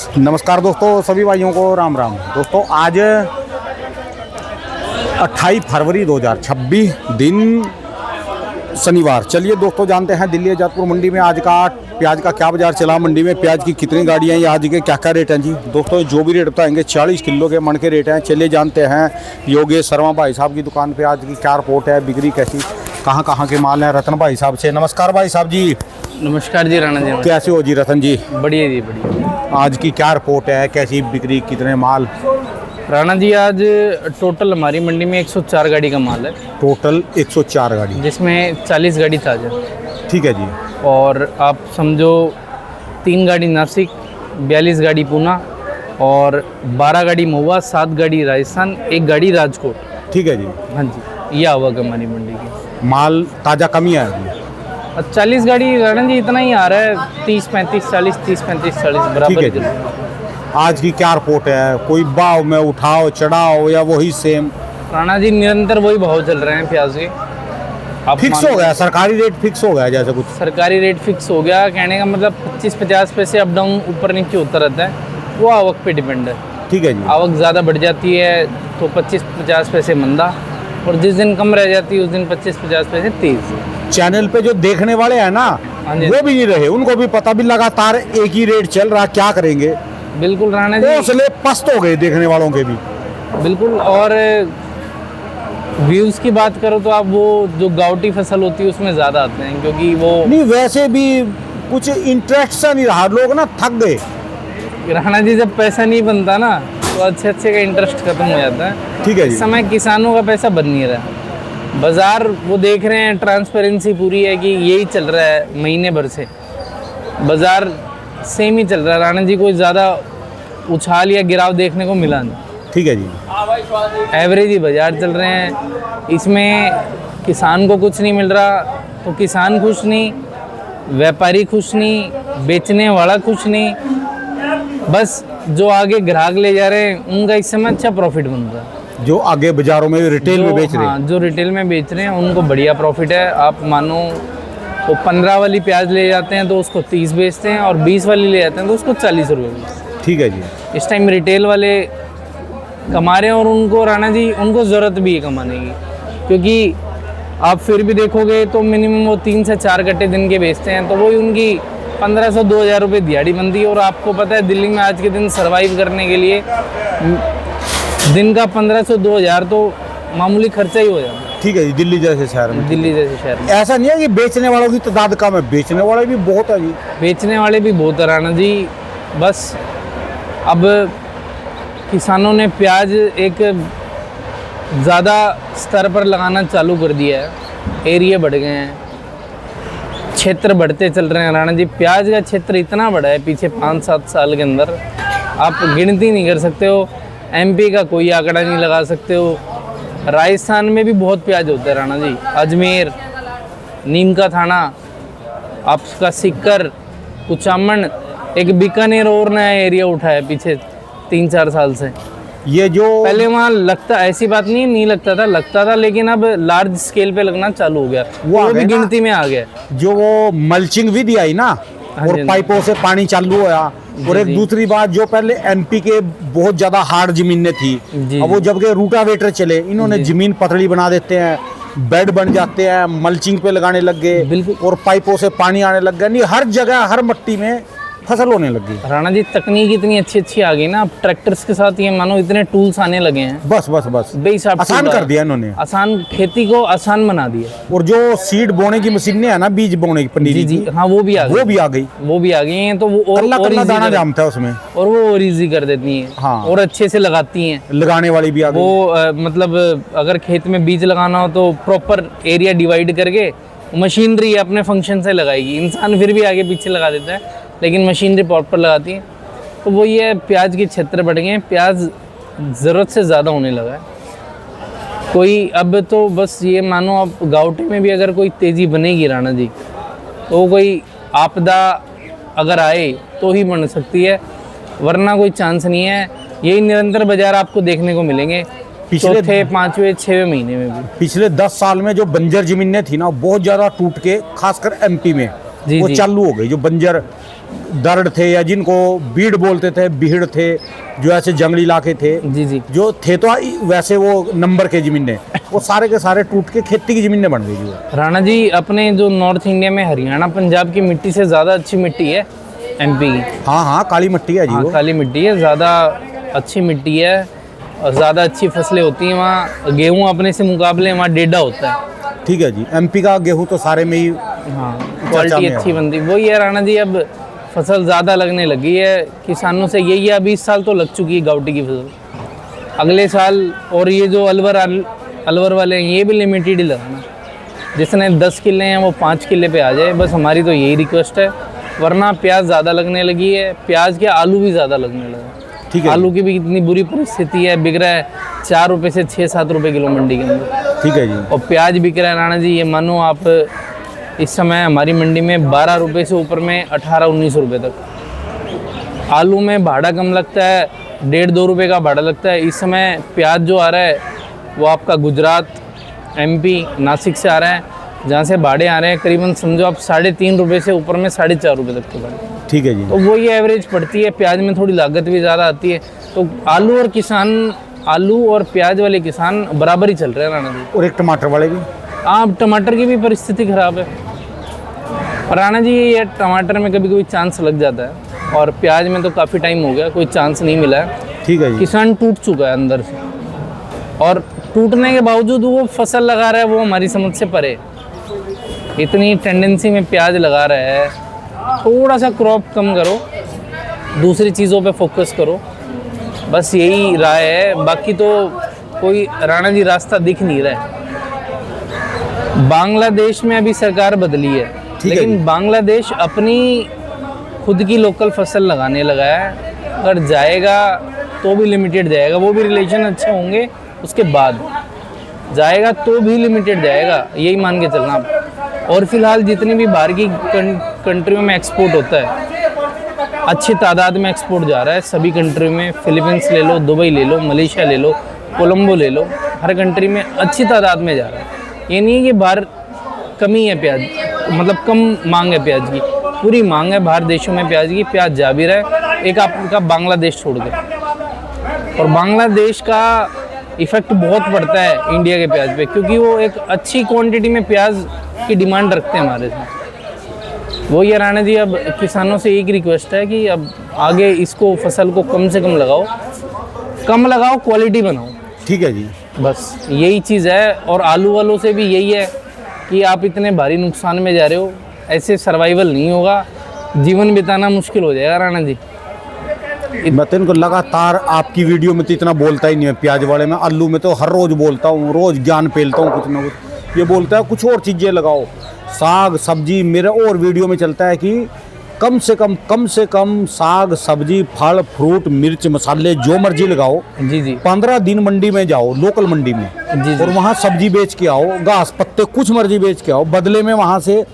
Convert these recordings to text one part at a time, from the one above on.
नमस्कार दोस्तों, सभी भाइयों को राम राम। दोस्तों आज 28 फरवरी 2026 दिन शनिवार। चलिए दोस्तों जानते हैं दिल्ली आजादपुर मंडी में आज का प्याज का क्या बाजार चला, मंडी में प्याज की कितनी गाड़ियाँ हैं, आज के क्या क्या रेट हैं जी। दोस्तों जो भी रेट बताएंगे 40 किलो के मन के रेट हैं। चलिए जानते हैं योगेश शर्मा भाई साहब की दुकान पे आज की क्या रिपोर्ट है, बिक्री कैसी, कहाँ के माल हैं, रतन भाई साहब से। नमस्कार भाई साहब जी। नमस्कार जी राणा जी। कैसे हो जी रतन जी? बढ़िया जी बढ़िया। आज की क्या रिपोर्ट है, कैसी बिक्री, कितने माल? राणा जी आज टोटल हमारी मंडी में 104 गाड़ी का माल है। टोटल 104 गाड़ी, जिसमें 40 गाड़ी ताज़ा। ठीक है जी। और आप समझो 3 गाड़ी नासिक, 42 गाड़ी पूना और 12 गाड़ी महुआ, 7 गाड़ी राजस्थान, 1 गाड़ी राजकोट। ठीक है जी। हाँ जी, ये आवक है हमारी मंडी की। माल ताज़ा कमी है जी। 40 गाड़ी राणा जी इतना ही आ रहा है, 30-35 40, 30-35 40 बराबर। ठीक है जी। आज की क्या रिपोर्ट है, कोई भाव में उठाओ चढ़ाओ या वही सेम? राणा जी निरंतर वही भाव चल रहे हैं प्याज के। आप फिक्स हो गया, सरकारी रेट फिक्स हो गया जैसे कुछ? सरकारी रेट फिक्स हो गया, कहने का मतलब 25-50 पैसे अप डाउन ऊपर नीचे होता रहता है, वो आवक पे डिपेंड है। ठीक है जी। आवक ज़्यादा बढ़ जाती है तो 25-50 पैसे मंदा, और जिस दिन कम रह जाती है उस दिन 25-50 पैसे तेज। चैनल पे जो देखने वाले हैं ना, वो भी नहीं रहे, उनको भी पता भी लगातार एक ही रेट चल रहा, क्या करेंगे? बिल्कुल राणा जी, हौसले पस्त हो गए देखने वालों के भी। बिल्कुल। और व्यूज़ की बात करो तो आप वो जो गावटी फसल होती है उसमें ज़्यादा आते हैं, क्योंकि वो नहीं वैसे भी कुछ इंटरेस्ट सा नहीं रहा, लोग ना थक गए। राणा जी जब पैसा नहीं बनता ना तो अच्छे का इंटरेस्ट खत्म हो जाता है। ठीक है जी। इस समय किसानों का पैसा बन नहीं रहा, बाजार वो देख रहे हैं, ट्रांसपेरेंसी पूरी है कि यही चल रहा है महीने भर से, बाजार सेम ही चल रहा है राणा जी, कोई ज़्यादा उछाल या गिराव देखने को मिला नहीं। ठीक है जी। एवरेज ही बाजार चल रहे हैं, इसमें किसान को कुछ नहीं मिल रहा तो किसान खुश नहीं, व्यापारी खुश नहीं, बेचने वाला खुश नहीं, बस जो आगे ग्राहक ले जा रहे हैं उनका इस समय अच्छा प्रॉफिट बन रहा है। जो आगे बाजारों में रिटेल में बेच रहे हैं, हाँ, जो रिटेल में बेच रहे हैं उनको बढ़िया प्रॉफिट है। आप मानो वो 15 वाली प्याज ले जाते हैं तो उसको 30 बेचते हैं, और 20 वाली ले जाते हैं तो उसको 40 रुपये बेचते हैं। ठीक है जी। इस टाइम रिटेल वाले कमा रहे हैं, और उनको राणा जी उनको ज़रूरत भी है कमाने की, क्योंकि आप फिर भी देखोगे तो मिनिमम वो 3 से 4 कट्टे दिन के बेचते हैं, तो वही उनकी 1500-2000 रुपये दिहाड़ी बनती है। और आपको पता है दिल्ली में आज के दिन सर्वाइव करने के लिए दिन का 1500-2000 तो मामूली खर्चा ही हो जाता है। ठीक है जी। दिल्ली जैसे शहर में, दिल्ली जैसे शहर में ऐसा नहीं है कि बेचने वालों की तादाद कम है, बेचने वाले भी बहुत है जी। बेचने वाले भी बहुत है राणा जी। बस अब किसानों ने प्याज एक ज़्यादा स्तर पर लगाना चालू कर दिया है, एरिया बढ़ गए हैं, क्षेत्र बढ़ते चल रहे हैं राणा जी। प्याज का क्षेत्र इतना बड़ा है पिछले 5-7 साल के अंदर, आप गिनती नहीं कर सकते हो। एमपी का कोई आंकड़ा नहीं लगा सकते हो। राजस्थान में भी बहुत प्याज होता है राणा जी, अजमेर, नीम का थाना, आपका सिक्कर, कुचामन, एक बीकानेर और नया एरिया उठा है पीछे 3-4 साल से। ये जो पहले वहाँ लगता, ऐसी बात नहीं लगता था, लेकिन अब लार्ज स्केल पे लगना चालू हो गया, वो भी गिनती में आ गया। जो वो मल्चिंग विधि आई ना, और पाइपों से पानी चालू होया, और एक दूसरी बात जो पहले एमपी के बहुत ज्यादा हार्ड जमीनें थी, अब वो जबकि रूटावेटर चले, इन्होंने जमीन पतली बना देते हैं, बेड बन जाते हैं, मल्चिंग पे लगाने लग गए, और पाइपों से पानी आने लग गया। नहीं हर जगह हर मट्टी में फसल होने लगी। राणा जी तकनीक इतनी अच्छी आ गई ना, अब ट्रैक्टर्स के साथ ये मानो इतने टूल्स आने लगे हैं। बस बेहिसाब आसान कर दिया इन्होंने, आसान, खेती को आसान बना दिया। और जो सीड बोने की मशीनें है ना, बीज बोने की पनीरी जी हाँ, वो भी आ गई हैं, तो वो और दाना जमता है उसमें, और वो और इजी कर देती हैं। हाँ। और अच्छे से लगाती हैं, लगाने वाली भी आ गई। वो मतलब अगर खेत में बीज लगाना हो तो प्रॉपर एरिया डिवाइड करके मशीनरी अपने फंक्शन से लगाएगी। इंसान फिर भी आगे पीछे लगा देता है, लेकिन मशीनरी प्रॉपर लगाती है। तो वो ये प्याज के क्षेत्र बढ़ गए हैं, प्याज ज़रूरत से ज़्यादा होने लगा है। कोई अब तो बस ये मानो अब गावटे में भी अगर कोई तेज़ी बनेगी राणा जी, तो कोई आपदा अगर आए तो ही बन सकती है, वरना कोई चांस नहीं है। यही निरंतर बाजार आपको देखने को मिलेंगे पिछले 5वें-6वें महीने में भी। पिछले 10 साल में जो बंजर जमीनें थी ना, बहुत ज़्यादा टूट के, खासकर एमपी में वो चालू हो गई। जो बंजर दर्द थे या जिनको बीड़ बोलते थे, बीड़ थे, जो ऐसे जंगली इलाके थे, जी जी जो थे तो वैसे वो नंबर के ज़मीनें, वो सारे के सारे टूट के खेती की ज़मीनें बन गई जी। राणा जी, अपने जो नॉर्थ इंडिया में हरियाणा पंजाब की मिट्टी से ज़्यादा अच्छी मिट्टी है एमपी की। हाँ हाँ, काली मिट्टी है जी हाँ, वो। काली मिट्टी है, ज़्यादा अच्छी मिट्टी है और ज़्यादा अच्छी फसलें होती हैं वहाँ। गेहूँ अपने से मुकाबले वहाँ डेढ़ा होता है। ठीक है जी, एमपी का गेहूँ तो सारे में ही हाँ, क्वालिटी में अच्छी बनती। वही है राणा जी, अब फसल ज़्यादा लगने लगी है किसानों से, यही है। 20 साल तो लग चुकी है गाउटी की फसल, अगले साल। और ये जो अलवर वाले हैं, ये भी लिमिटेड ही लगाना। जिसने 10 किले हैं वो 5 किले पे आ जाए, बस हमारी तो यही रिक्वेस्ट है। वरना प्याज ज़्यादा लगने लगी है, प्याज के आलू भी ज़्यादा लगने लगा। ठीक है। आलू की भी इतनी बुरी परिस्थिति है, बिक रहा है 4 रुपये से 6-7 रुपये किलो मंडी के अंदर। ठीक है जी। और प्याज बिक रहा है राणा जी, ये मानो आप इस समय हमारी मंडी में 12 रुपये से ऊपर में 18-19 रुपये तक। आलू में भाड़ा कम लगता है, 1.5-2 रुपये का भाड़ा लगता है। इस समय प्याज जो आ रहा है वो आपका गुजरात, एमपी, नासिक से आ रहा है, जहाँ से भाड़े आ रहे हैं करीबन समझो आप 3.5 रुपये से ऊपर में 4.5 रुपये तक के भाड़े। ठीक है जी। तो वही एवरेज पड़ती है। प्याज में थोड़ी लागत भी ज़्यादा आती है, तो आलू और प्याज वाले किसान बराबर ही चल रहे हैं राणा जी। और एक टमाटर वाले भी। हाँ, टमाटर की भी परिस्थिति खराब है। और राणा जी, ये टमाटर में कभी कभी चांस लग जाता है, और प्याज में तो काफ़ी टाइम हो गया कोई चांस नहीं मिला है। ठीक है जी। किसान टूट चुका है अंदर से, और टूटने के बावजूद वो फसल लगा रहा है, वो हमारी समझ से परे। इतनी टेंडेंसी में प्याज लगा रहा है, थोड़ा सा क्रॉप कम करो, दूसरी चीज़ों पे फोकस करो, बस यही राय है। बाकी तो कोई राणा जी रास्ता दिख नहीं रहा है। बांग्लादेश में अभी सरकार बदली है, ठीक है लेकिन जी। बांग्लादेश अपनी खुद की लोकल फसल लगाने लगा है। अगर जाएगा तो भी लिमिटेड जाएगा, वो भी रिलेशन अच्छे होंगे उसके बाद जाएगा, तो भी लिमिटेड जाएगा, यही मान के चलना आप। और फिलहाल जितनी भी बाहर की कंट्रियों में एक्सपोर्ट होता है, अच्छी तादाद में एक्सपोर्ट जा रहा है सभी कंट्री में। फिलीपींस ले लो, दुबई ले लो, मलेशिया ले लो, कोलंबो ले लो, हर कंट्री में अच्छी तादाद में जा रहा है। ये नहीं है कि बाहर कमी है प्याज, मतलब कम मांग है प्याज की, पूरी मांग है बाहर देशों में प्याज की। प्याज जा भी रहा है, एक आपका बांग्लादेश छोड़ के। और बांग्लादेश का इफ़ेक्ट बहुत पड़ता है इंडिया के प्याज पे, क्योंकि वो एक अच्छी क्वांटिटी में प्याज की डिमांड रखते हैं हमारे से। वो ये राणा जी, अब किसानों से एक रिक्वेस्ट है कि अब आगे इसको फसल को कम से कम लगाओ, क्वालिटी बनाओ। ठीक है जी। बस यही चीज़ है। और आलू वालों से भी यही है कि आप इतने भारी नुकसान में जा रहे हो, ऐसे सर्वाइवल नहीं होगा, जीवन बिताना मुश्किल हो जाएगा राणा जी। मैं तो इनको लगातार आपकी वीडियो में तो इतना बोलता ही नहीं है, प्याज वाले में, आलू में तो हर रोज़ बोलता हूँ, रोज़ ज्ञान पेलता हूँ कुछ ना कुछ। ये बोलता है कुछ और चीज़ें लगाओ, साग सब्जी। मेरे और वीडियो में चलता है कि कम से कम साग सब्जी, फल फ्रूट, मिर्च मसाले जो मर्जी लगाओ। जी जी 15 दिन मंडी में जाओ, लोकल मंडी में, जी जी। और वहाँ सब्जी बेच के आओ, घास पत्ते कुछ मर्जी बेच के आओ, बदले में वहाँ से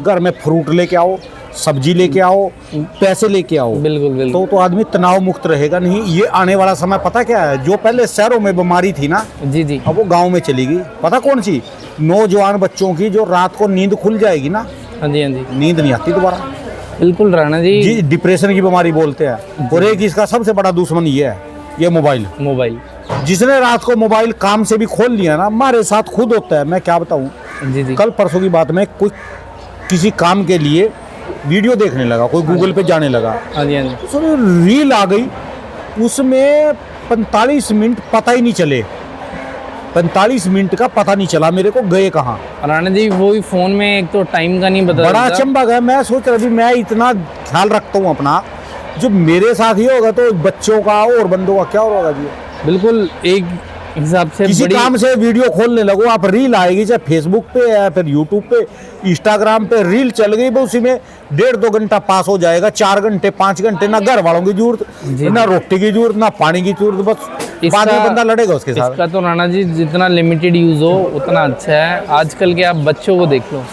घर में फ्रूट लेके आओ, सब्जी लेके आओ, पैसे लेके आओ। बिल्कुल बिल्कुल। तो आदमी तनाव मुक्त रहेगा। नहीं, ये आने वाला समय पता क्या है, जो पहले शहरों में बीमारी थी ना, जी जी अब वो गांव में चली गई। पता कौन सी? नौजवान बच्चों की, जो रात को नींद खुल जाएगी ना, हाँ जी हाँ जी, नींद नहीं आती दोबारा। बिल्कुल राणा जी। जी, डिप्रेशन की बीमारी बोलते हैं। और एक इसका सबसे बड़ा दुश्मन ये है, ये मोबाइल। मोबाइल। जिसने रात को मोबाइल काम से भी खोल लिया ना, हमारे साथ खुद होता है। मैं क्या बताऊं, जी जी कल परसों की बात में कोई किसी काम के लिए वीडियो देखने लगा, कोई गूगल पे जाने लगा, हाँ जी हाँ जी। उसमें रील आ गई, उसमें 45 मिनट पता ही नहीं चले, 45 मिनट का पता नहीं चला मेरे को गए कहाँ। राणा जी, वो ही फोन में एक तो टाइम का नहीं पता बड़ा चलता। अचंभा है। मैं सोच रहा, अभी मैं इतना ख्याल रखता हूँ अपना, जो मेरे साथ ही होगा तो बच्चों का और बंदों का क्या होगा जी। बिल्कुल, एक हिसाब से किसी बड़ी काम से वीडियो खोलने लगो आप, रील आएगी, चाहे फेसबुक पे या फिर यूट्यूब पे, इंस्टाग्राम पे रील चल गई, बस उसी में 1.5-2 घंटा पास हो जाएगा, 4 घंटे 5 घंटे, ना घर वालों की जरूरत, जी, ना रोटी की जरूरत, ना पानी की जरूरत, बस बाद में बंदा लड़ेगा उसके साथ। इसका तो राणा जी जितना लिमिटेड यूज हो उतना अच्छा है। आजकल के आप बच्चों को देख लो,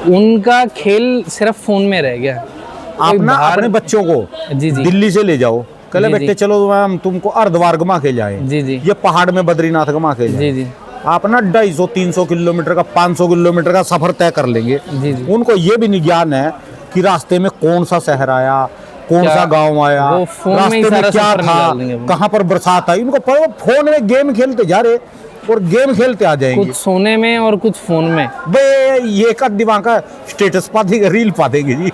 उनका खेल सिर्फ फोन में रह गया। आप कोई ना बाहर- अपने बच्चों को जी जी दिल्ली से ले जाओ, कल जी, बेटे जी। चलो हम तुमको हरिद्वार घुमा के जाए, जी जी ये पहाड़ में बद्रीनाथ घुमा के जाए। जी जी आप ना 250-300 किलोमीटर का, 500 किलोमीटर का सफर तय कर लेंगे। जी जी उनको ये भी नहीं ज्ञान है कि रास्ते में कौन सा शहर आया, कौन क्या- सा गांव आया, वो फोन में ही रास्ते में सारा क्या सफर था, निकाल देंगे वो। कहाँ पर बरसात आई, उनको पर वो फोन में गेम खेलते जा रहे और गेम खेलते आ जाएंगे। कुछ सोने में और कुछ फोन में। बे ये का दिमाग का स्टेटस पा देंगे, रील पा देंगे जी।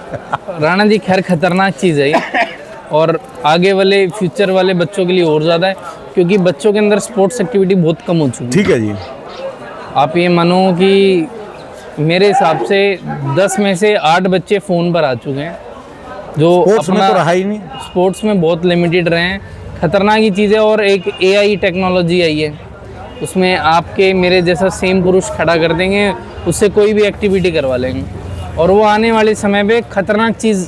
राणा जी खैर खतरनाक चीज़ है ये, और आगे वाले फ्यूचर वाले बच्चों के लिए और ज़्यादा है, क्योंकि बच्चों के अंदर स्पोर्ट्स एक्टिविटी बहुत कम हो चुकी है। ठीक है जी। आप ये मानो कि मेरे हिसाब से 10 में से 8 बच्चे फ़ोन पर आ चुके हैं, जो स्पोर्ट्स में तो रहा ही नहीं। स्पोर्ट्स में बहुत लिमिटेड रहे हैं। खतरनाक ही चीज़ है। और एक AI टेक्नोलॉजी आई है, उसमें आपके मेरे जैसा सेम पुरुष खड़ा कर देंगे, उससे कोई भी एक्टिविटी करवा लेंगे, और वो आने वाले समय पे खतरनाक चीज़।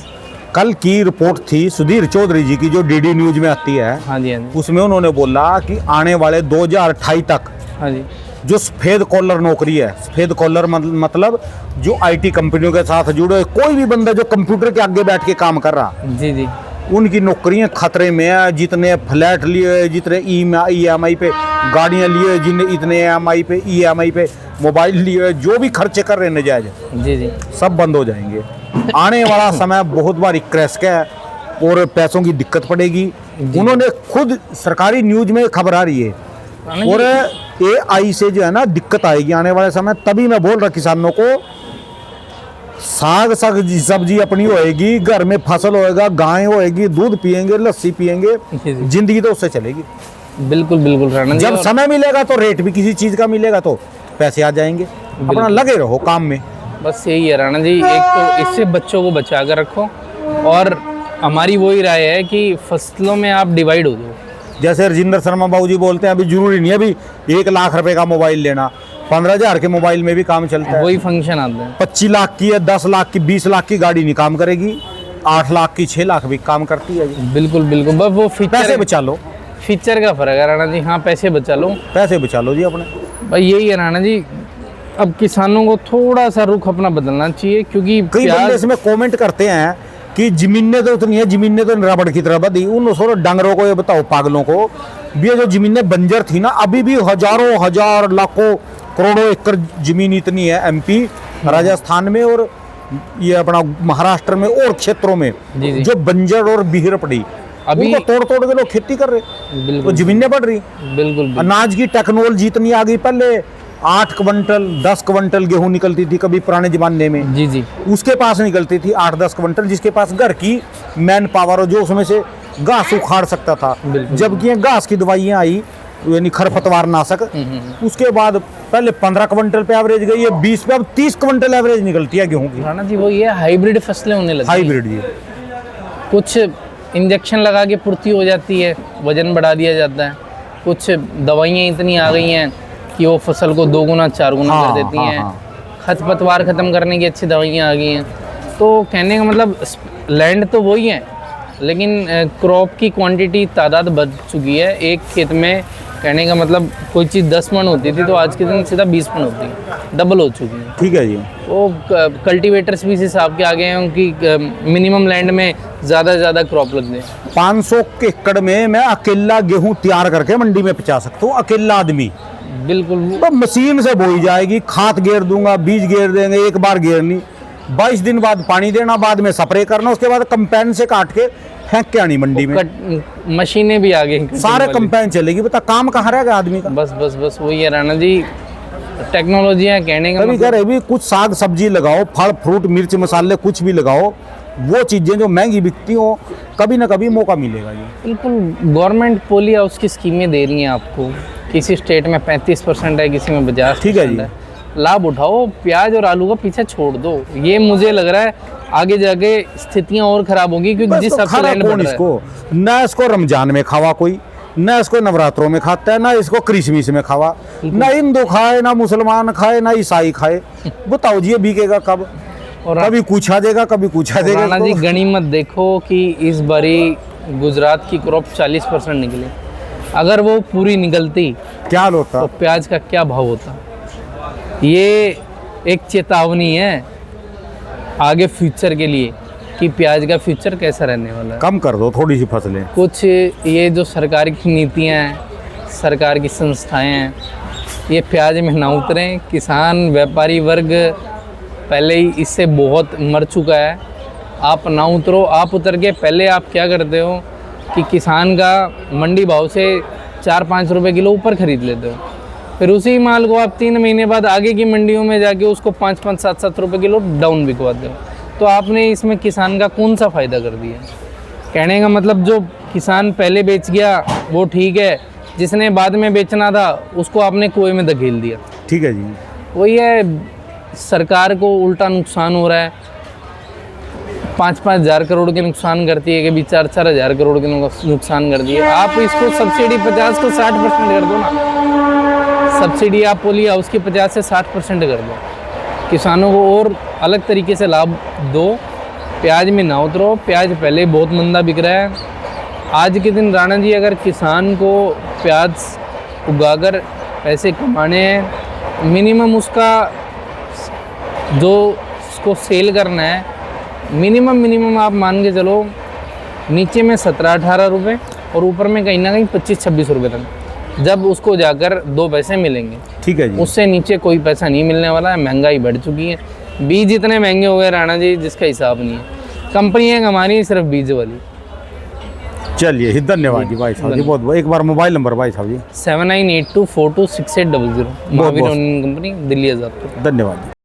कल की रिपोर्ट थी सुधीर चौधरी जी की, जो DD न्यूज में आती है, हाँ जी, हाँ जी, उसमें उन्होंने बोला कि आने वाले 2028 तक हाँ जी, जो सफेद कॉलर नौकरी है, सफेद कॉलर मतलब जो IT कंपनियों के साथ जुड़े कोई भी बंदा जो कंप्यूटर के आगे बैठ के काम कर रहा, जी जी, उनकी नौकरियां खतरे में है। जितने फ्लैट लिए, जितने EMI पे गाड़ियां लिए, जितने इतने EMI पे EMI पे मोबाइल लिए, जो भी खर्चे कर रहे हैं नजायज, जी जी, सब बंद हो जाएंगे। आने वाला समय बहुत बार क्रैश का है और पैसों की दिक्कत पड़ेगी। उन्होंने खुद सरकारी न्यूज में खबर आ रही है, और AI से जो है ना दिक्कत आएगी आने वाले समय। तभी मैं बोल रहा किसानों को, साग सब्जी अपनी होएगी, घर में फसल होएगा, गाय होएगी, दूध पिएंगे, लस्सी पिएंगे, जी, जी। जिंदगी तो उससे चलेगी। बिल्कुल बिल्कुल राणा जी। जब और समय मिलेगा तो रेट भी किसी चीज का मिलेगा तो पैसे आ जाएंगे। अपना लगे रहो काम में। बस यही है राणा जी, एक तो इससे बच्चों को बचा कर रखो, और हमारी वही राय है कि फसलों में आप डिवाइड हो जाओ। जैसे राजेंद्र शर्मा बाबू जी बोलते हैं, अभी जरूरी नहीं है अभी 1 लाख रुपए का मोबाइल लेना, 15,000 के मोबाइल में भी काम चलता है। वही फंक्शन आते हैं। 25 लाख की है, 10 लाख की, 20 लाख की गाड़ी नहीं काम करेगी, 8 लाख की, 6 लाख भी काम करती है जी। बिल्कुल बिल्कुल, बस वो पैसे फीचर बचा लो, फीचर का फर्क है राणा जी। हाँ, पैसे बचा लो, पैसे बचा लो जी अपने। भाई यही है राणा जी। अब किसानों को थोड़ा सा रुख अपना बदलना चाहिए, क्योंकि कई बंदे प्याज इसमें कमेंट करते हैं कि जमीनें तो उतनी है, जमीनें तो रबड़ की तरह बदी। उन सोरो डंगरों को ये बताओ, पागलों को, ये जो जमीनें बंजर थी ना, अभी भी हजारों हजार लाखों करोड़ों एकड़ जमीन इतनी है MP, राजस्थान में और ये अपना महाराष्ट्र में और क्षेत्रों में, जी, जी। जो बंजर और बिहर पड़ी, अभी उनको तोड़ तोड़ के लोग खेती कर रहे, वो बिल्कुल जमीनें बढ़ रही। बिल्कुल बिल्कुल, अनाज की टेक्नोलॉजी इतनी आ गई, पहले 8 क्विंटल 10 क्विंटल गेहूं निकलती थी कभी पुराने जमाने में, जी जी, उसके पास निकलती थी 8-10 क्विंटल, जिसके पास घर की मैन पावर हो, जो उसमें से घास उखाड़ सकता था। बिल्कुल। जबकि ये घास की दवाइयाँ आई, यानी खरपतवार नाशक, उसके बाद पहले 15 क्विंटल पे एवरेज गई है, 20 पे, अब 30 क्विंटल एवरेज निकलती है गेहूं की। राणा जी वो ये हाइब्रिड फसलें होने लगी। हाइब्रिड जी, कुछ इंजेक्शन लगा के पूर्ति हो जाती है, वजन बढ़ा दिया जाता है। कुछ दवाइयाँ इतनी आ गई हैं कि वो फसल को 2 गुना 4 गुना हाँ, कर देती हाँ, हैं। हाँ। खरपतवार ख़त्म करने की अच्छी दवाइयाँ आ गई हैं। तो कहने का मतलब लैंड तो वही है, लेकिन क्रॉप की क्वांटिटी तादाद बढ़ चुकी है। एक खेत में कहने का मतलब कोई चीज़ 10 मन होती थी, तो आज के दिन सीधा 20 मन होती है, डबल हो चुकी है। ठीक है जी। वो कल्टीवेटर्स भी इस हिसाब के आ गए हैं, उनकी मिनिमम लैंड में ज़्यादा से ज़्यादा क्रॉप लग जाए। 500 एकड़ में मैं अकेला गेहूं तैयार करके मंडी में पहुंचा सकता हूँ, अकेला आदमी। बिल्कुल तो मशीन से बोई जाएगी, खाद गेर दूंगा, बीज गेर देंगे, एक बार गेरनी, 22 दिन बाद पानी देना, बाद में स्प्रे करना, उसके बाद कंपेन से काट के फेंक के आनी मंडी में। मशीनें भी आ गई, सारे कंपेन चलेगी, बता काम कहाँ रहेगा आदमी का। बस बस बस वही है राणा जी, टेक्नोलॉजियाँ कहने का कभी कह रहे भी कुछ साग सब्जी लगाओ, फल फ्रूट मिर्च मसाले कुछ भी लगाओ, वो चीजें जो महंगी बिकती हो, कभी ना कभी मौका मिलेगा ये। बिल्कुल। गवर्नमेंट पोली हाउस की स्कीमें दे रही हैं आपको, किसी स्टेट में 35% है, किसी में 50% ठीक है जी। है। लाभ उठाओ, प्याज और आलू का पीछे छोड़ दो। ये मुझे लग रहा है आगे जाके स्थितियां और खराब होंगी, क्योंकि जिस बस तो हिसाब से खाना लैंड बढ़ कौन रहा है। इसको, ना इसको रमजान में खावा कोई, ना इसको नवरात्रों में खाता है, ना इसको क्रिसमस में खावा, ना हिंदू खाए, ना मुसलमान खाए, ना ईसाई खाए। बताओ जी ये बिकेगा कब? और कभी कुछ आ जाएगा, कभी कुछ आ जाएगा। राणा जी गनीमत देखो कि इस बारी गुजरात की क्रॉप 40% निकली। अगर वो पूरी निकलती क्या हाल होता? तो प्याज का क्या भाव होता। ये एक चेतावनी है आगे फ्यूचर के लिए कि प्याज का फ्यूचर कैसा रहने वाला है। कम कर दो थोड़ी सी फसलें। कुछ ये जो सरकार की नीतियां हैं, सरकार की संस्थाएं हैं, ये प्याज में ना उतरें। किसान व्यापारी वर्ग पहले ही इससे बहुत मर चुका है, आप ना उतरो, आप उतर के पहले आप क्या करते हो कि किसान का मंडी भाव से 4-5 रुपए किलो ऊपर खरीद लेते हो, फिर उसी माल को आप 3 महीने बाद आगे की मंडियों में जाके उसको 5-5, 7-7 रुपए किलो डाउन बिकवाते हो। तो आपने इसमें किसान का कौन सा फ़ायदा कर दिया? कहने का मतलब जो किसान पहले बेच गया वो ठीक है, जिसने बाद में बेचना था उसको आपने कुएं में धकेल दिया। ठीक है जी। वही है, सरकार को उल्टा नुकसान हो रहा है। 5-5 हज़ार करोड़ के नुकसान करती है, कभी 4-4 हज़ार करोड़ के नुकसान करती है। आप इसको सब्सिडी 50 को 60% कर दो ना, सब्सिडी आप पोली हाउस की 50 से 60% कर दो, किसानों को और अलग तरीके से लाभ दो। प्याज में ना उतरो, प्याज पहले बहुत मंदा बिक रहा है। आज के दिन राणा जी अगर किसान को प्याज उगाकर पैसे कमाने हैं, मिनिमम उसका जो उसको सेल करना है, मिनिमम आप मान के चलो नीचे में 17-18 रुपये और ऊपर में कहीं ना कहीं 25-26 रुपये तक, जब उसको जाकर 2 पैसे मिलेंगे। ठीक है जी। उससे नीचे कोई पैसा नहीं मिलने वाला है। महंगाई बढ़ चुकी है, बीज इतने महंगे हो गए राणा जी जिसका हिसाब नहीं है। कंपनियां कमा रही हैं सिर्फ बीज वाली। चलिए धन्यवाद जी भाई साहब जी, बहुत बहुत। एक बार मोबाइल नंबर भाई साहब जी। 7982426800, महावीर बहुत। Online company, Delhi Azadpur. धन्यवाद जी।